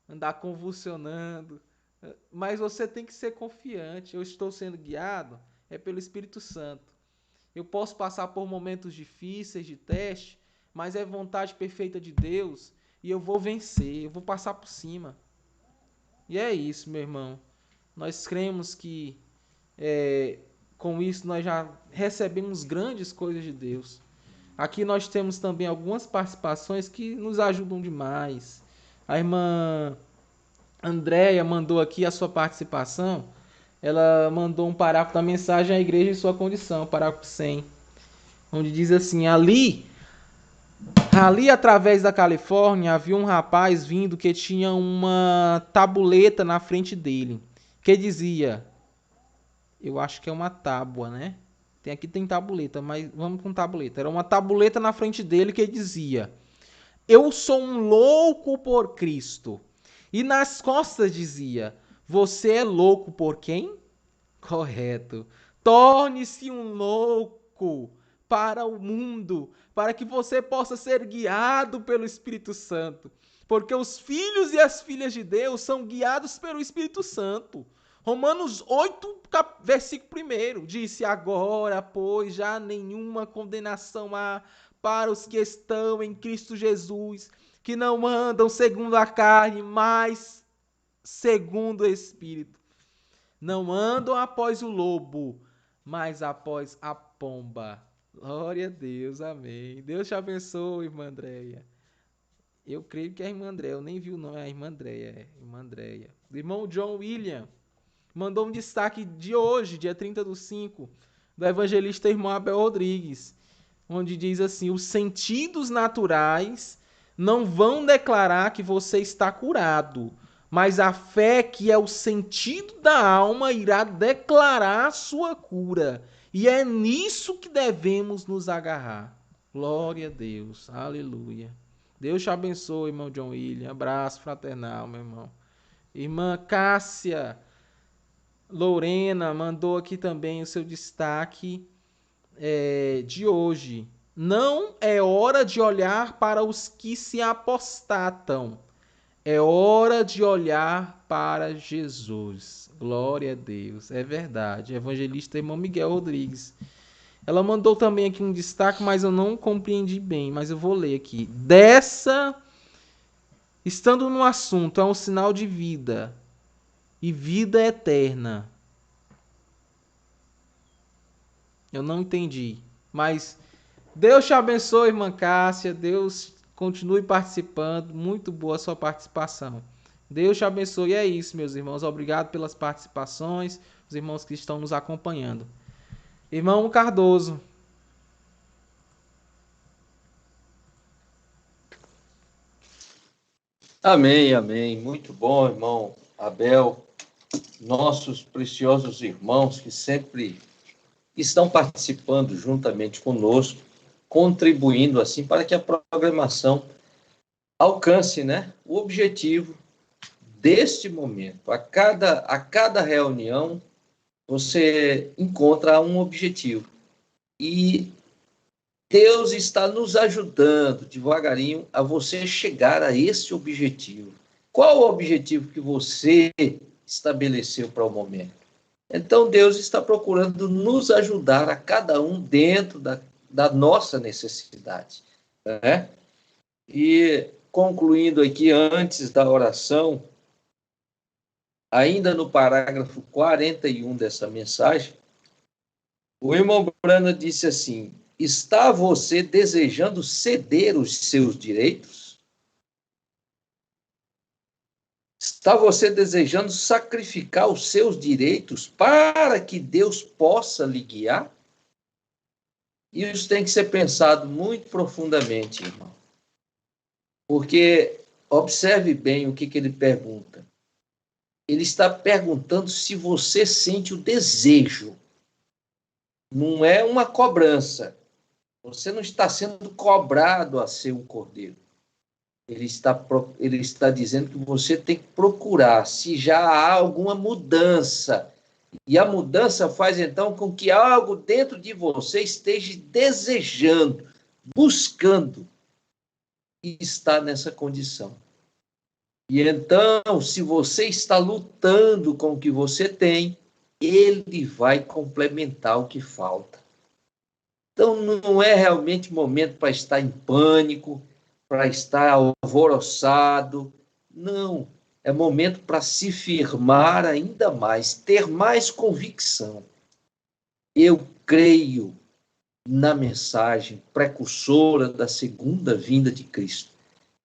andar convulsionando. Mas você tem que ser confiante. Eu estou sendo guiado pelo Espírito Santo. Eu posso passar por momentos difíceis de teste, mas é vontade perfeita de Deus e eu vou vencer, eu vou passar por cima. E é isso, meu irmão. Nós cremos que com isso nós já recebemos grandes coisas de Deus. Aqui nós temos também algumas participações que nos ajudam demais. A irmã Andréia mandou aqui a sua participação. Ela mandou um parágrafo da mensagem à igreja em sua condição, parágrafo 100, onde diz assim: ali através da Califórnia havia um rapaz vindo que tinha uma tabuleta na frente dele, que dizia, eu acho que é uma tábua, né? Aqui tem tabuleta, mas vamos com tabuleta. Era uma tabuleta na frente dele que dizia: eu sou um louco por Cristo. E nas costas dizia: você é louco por quem? Correto. Torne-se um louco para o mundo, para que você possa ser guiado pelo Espírito Santo. Porque os filhos e as filhas de Deus são guiados pelo Espírito Santo. Romanos 8, versículo 1, disse: agora, pois, já nenhuma condenação há para os que estão em Cristo Jesus, que não andam segundo a carne, mas segundo o Espírito. Não andam após o lobo, mas após a pomba. Glória a Deus, amém. Deus te abençoe, irmã Andréia. Eu creio que é a irmã Andréia, eu nem vi o nome, é a irmã Andréia, irmã Andréia. O irmão John William mandou um destaque de hoje, dia 30/5, do evangelista irmão Abel Rodrigues, onde diz assim: os sentidos naturais não vão declarar que você está curado, mas a fé, que é o sentido da alma, irá declarar a sua cura. E é nisso que devemos nos agarrar. Glória a Deus. Aleluia. Deus te abençoe, irmão John William. Abraço fraternal, meu irmão. Irmã Cássia Lorena mandou aqui também o seu destaque de hoje. Não é hora de olhar para os que se apostatam. É hora de olhar para Jesus. Glória a Deus. É verdade. Evangelista irmão Miguel Rodrigues. Ela mandou também aqui um destaque, mas eu não compreendi bem, mas eu vou ler aqui. Estando no assunto, é um sinal de vida e vida eterna. Eu não entendi, mas Deus te abençoe, irmã Cássia. Deus continue participando. Muito boa a sua participação. Deus te abençoe. É isso, meus irmãos. Obrigado pelas participações, os irmãos que estão nos acompanhando. Irmão Cardoso. Amém, amém. Muito bom, irmão Abel. Nossos preciosos irmãos que sempre estão participando juntamente conosco, contribuindo assim para que a programação alcance, né, o objetivo deste momento. A cada reunião você encontra um objetivo. E Deus está nos ajudando devagarinho a você chegar a esse objetivo. Qual o objetivo que você estabeleceu para o momento? Então, Deus está procurando nos ajudar a cada um dentro da nossa necessidade, né? E concluindo aqui, antes da oração, ainda no parágrafo 41 dessa mensagem, o irmão Brana disse assim: está você desejando ceder os seus direitos? Está você desejando sacrificar os seus direitos para que Deus possa lhe guiar? Isso tem que ser pensado muito profundamente, irmão. Porque observe bem o que ele pergunta. Ele está perguntando se você sente o desejo. Não é uma cobrança. Você não está sendo cobrado a ser um cordeiro. Ele está dizendo que você tem que procurar se já há alguma mudança. E a mudança faz, então, com que algo dentro de você esteja desejando, buscando, e está nessa condição. E então, se você está lutando com o que você tem, ele vai complementar o que falta. Então, não é realmente momento para estar em pânico, para estar alvoroçado. Não, é momento para se firmar ainda mais, ter mais convicção. Eu creio na mensagem precursora da segunda vinda de Cristo.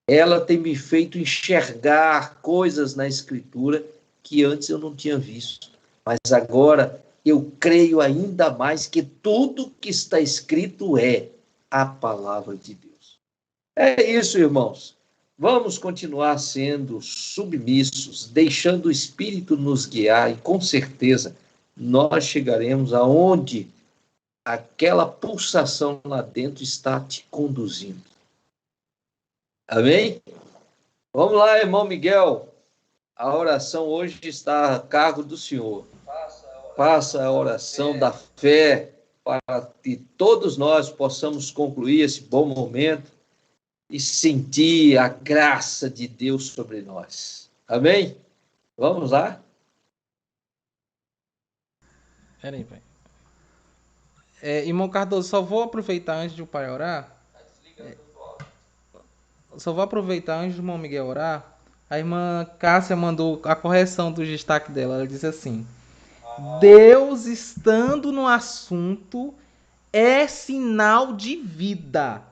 Ela tem me feito enxergar coisas na Escritura que antes eu não tinha visto. Mas agora eu creio ainda mais que tudo que está escrito é a palavra de Deus. É isso, irmãos. Vamos continuar sendo submissos, deixando o Espírito nos guiar, e com certeza nós chegaremos aonde aquela pulsação lá dentro está te conduzindo. Amém? Vamos lá, irmão Miguel. A oração hoje está a cargo do Senhor. Faça a oração da fé para que todos nós possamos concluir esse bom momento e sentir a graça de Deus sobre nós. Amém? Vamos lá? Peraí, pai. Irmão Cardoso, só vou aproveitar antes de o pai orar Só vou aproveitar antes do irmão Miguel orar. A irmã Cássia mandou a correção do destaque dela. Ela diz assim: Deus estando no assunto é sinal de vida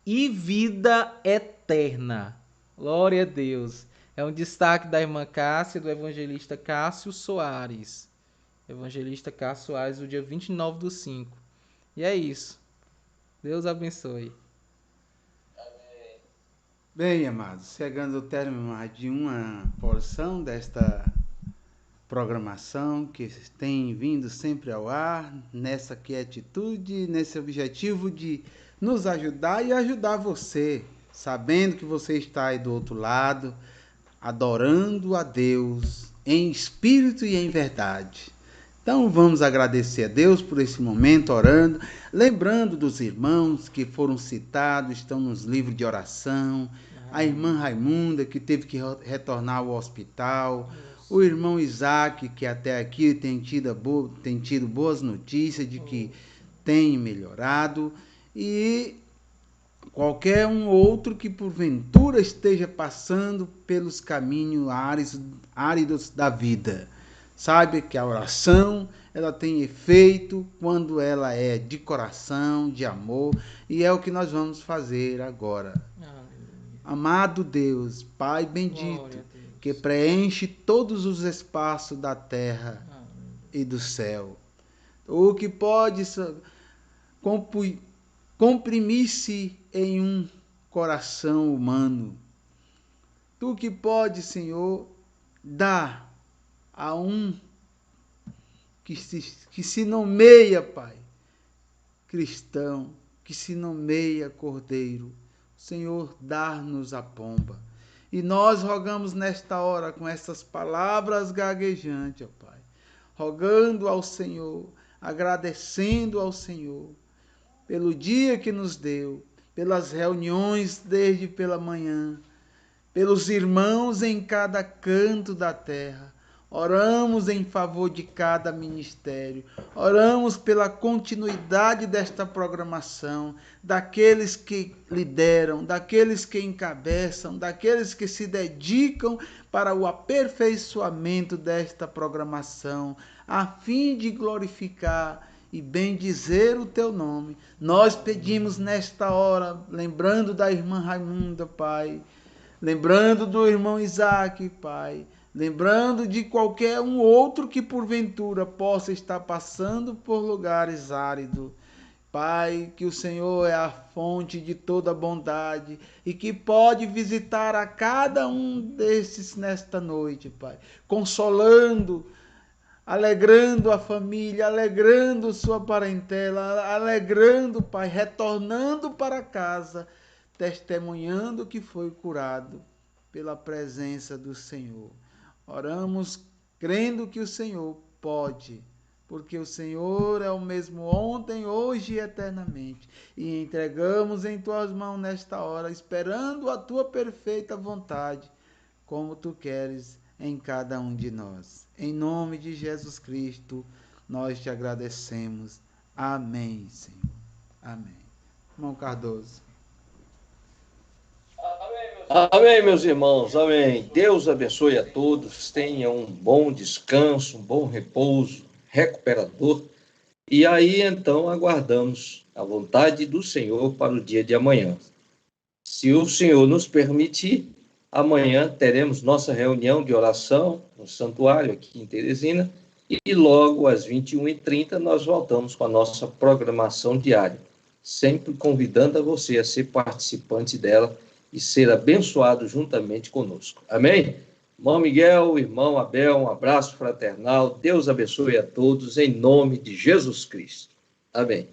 e vida eterna. Glória a Deus. É um destaque da irmã Cássia, do evangelista Cássio Soares. Evangelista Cássio Soares, do dia 29/5. E é isso. Deus abençoe. Bem, amados, chegando ao término de uma porção desta programação que tem vindo sempre ao ar, nessa quietude, nesse objetivo de nos ajudar e ajudar você, sabendo que você está aí do outro lado, adorando a Deus em espírito e em verdade. Então vamos agradecer a Deus por esse momento, orando, lembrando dos irmãos que foram citados, estão nos livros de oração, a irmã Raimunda, que teve que retornar ao hospital, o irmão Isaac, que até aqui tem tido boas notícias de que tem melhorado, e qualquer um outro que porventura esteja passando pelos caminhos áridos da vida. Saiba que a oração, ela tem efeito quando ela é de coração, de amor, e é o que nós vamos fazer agora. Amado Deus, Pai bendito, que preenche todos os espaços da terra e do céu. O que pode comprimir-se em um coração humano. Tu que pode, Senhor, dar a um que se nomeia, Pai, cristão, que se nomeia cordeiro. Senhor, dar-nos a pomba. E nós rogamos nesta hora, com essas palavras gaguejantes, ó Pai, rogando ao Senhor, agradecendo ao Senhor, pelo dia que nos deu, pelas reuniões desde pela manhã, pelos irmãos em cada canto da terra. Oramos em favor de cada ministério, oramos pela continuidade desta programação, daqueles que lideram, daqueles que encabeçam, daqueles que se dedicam para o aperfeiçoamento desta programação, a fim de glorificar e bendizer o teu nome. Nós pedimos nesta hora, lembrando da irmã Raimunda, Pai, lembrando do irmão Isaac, Pai, lembrando de qualquer um outro que porventura possa estar passando por lugares áridos. Pai, que o Senhor é a fonte de toda bondade e que pode visitar a cada um desses nesta noite, Pai, consolando, alegrando a família, alegrando sua parentela, alegrando, Pai, retornando para casa, testemunhando que foi curado pela presença do Senhor. Oramos crendo que o Senhor pode, porque o Senhor é o mesmo ontem, hoje e eternamente. E entregamos em tuas mãos nesta hora, esperando a tua perfeita vontade, como tu queres em cada um de nós. Em nome de Jesus Cristo, nós te agradecemos. Amém, Senhor. Amém. Irmão Cardoso. Amém, meus irmãos, amém. Deus abençoe a todos, tenham um bom descanso, um bom repouso recuperador. E aí, então, aguardamos a vontade do Senhor para o dia de amanhã. Se o Senhor nos permitir, amanhã teremos nossa reunião de oração no santuário aqui em Teresina e logo às 21h30 nós voltamos com a nossa programação diária, sempre convidando a você a ser participante dela e ser abençoado juntamente conosco. Amém? Irmão Miguel, irmão Abel, um abraço fraternal. Deus abençoe a todos em nome de Jesus Cristo. Amém.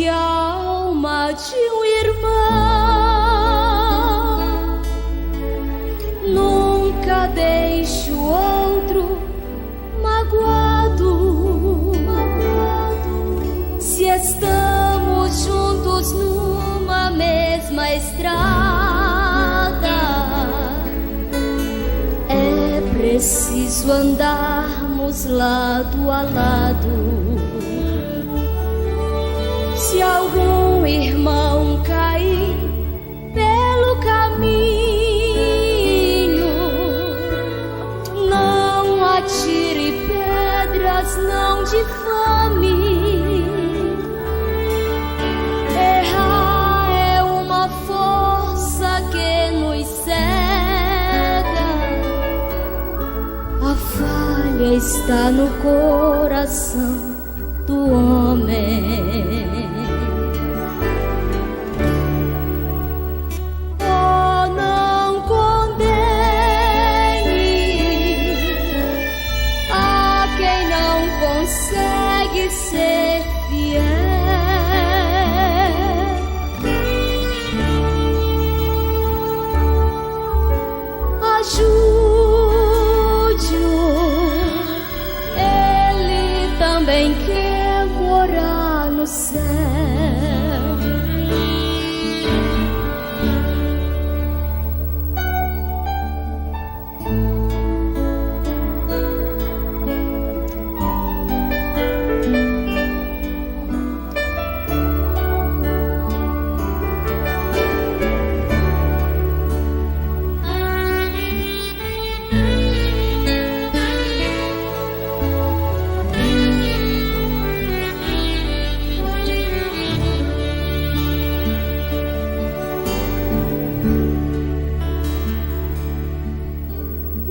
que a alma de um irmão. Nunca deixe o outro magoado. Se estamos juntos numa mesma estrada, é preciso andarmos lado a lado. Se algum irmão cair pelo caminho, não atire pedras, não difame. Errar é uma força que nos cega. A falha está no coração do homem. Consegue ser fiel. Ajude-o, ele também quer morar no céu.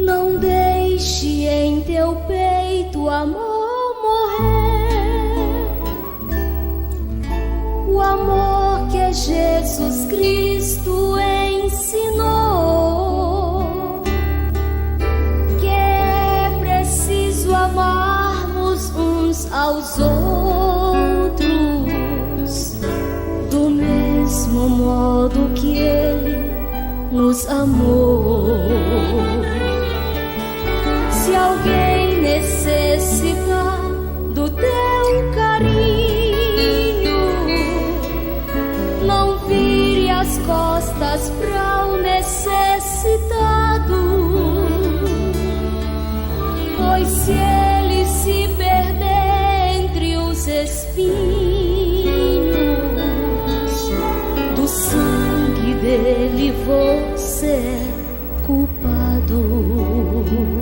Não deixe em teu peito o amor morrer, o amor que Jesus Cristo ensinou, que é preciso amarmos uns aos outros do mesmo modo que Ele nos amou. Se alguém necessitar do teu carinho, não vire as costas para o necessitado, pois se ele se perder entre os espinhos, do sangue dele você é culpado.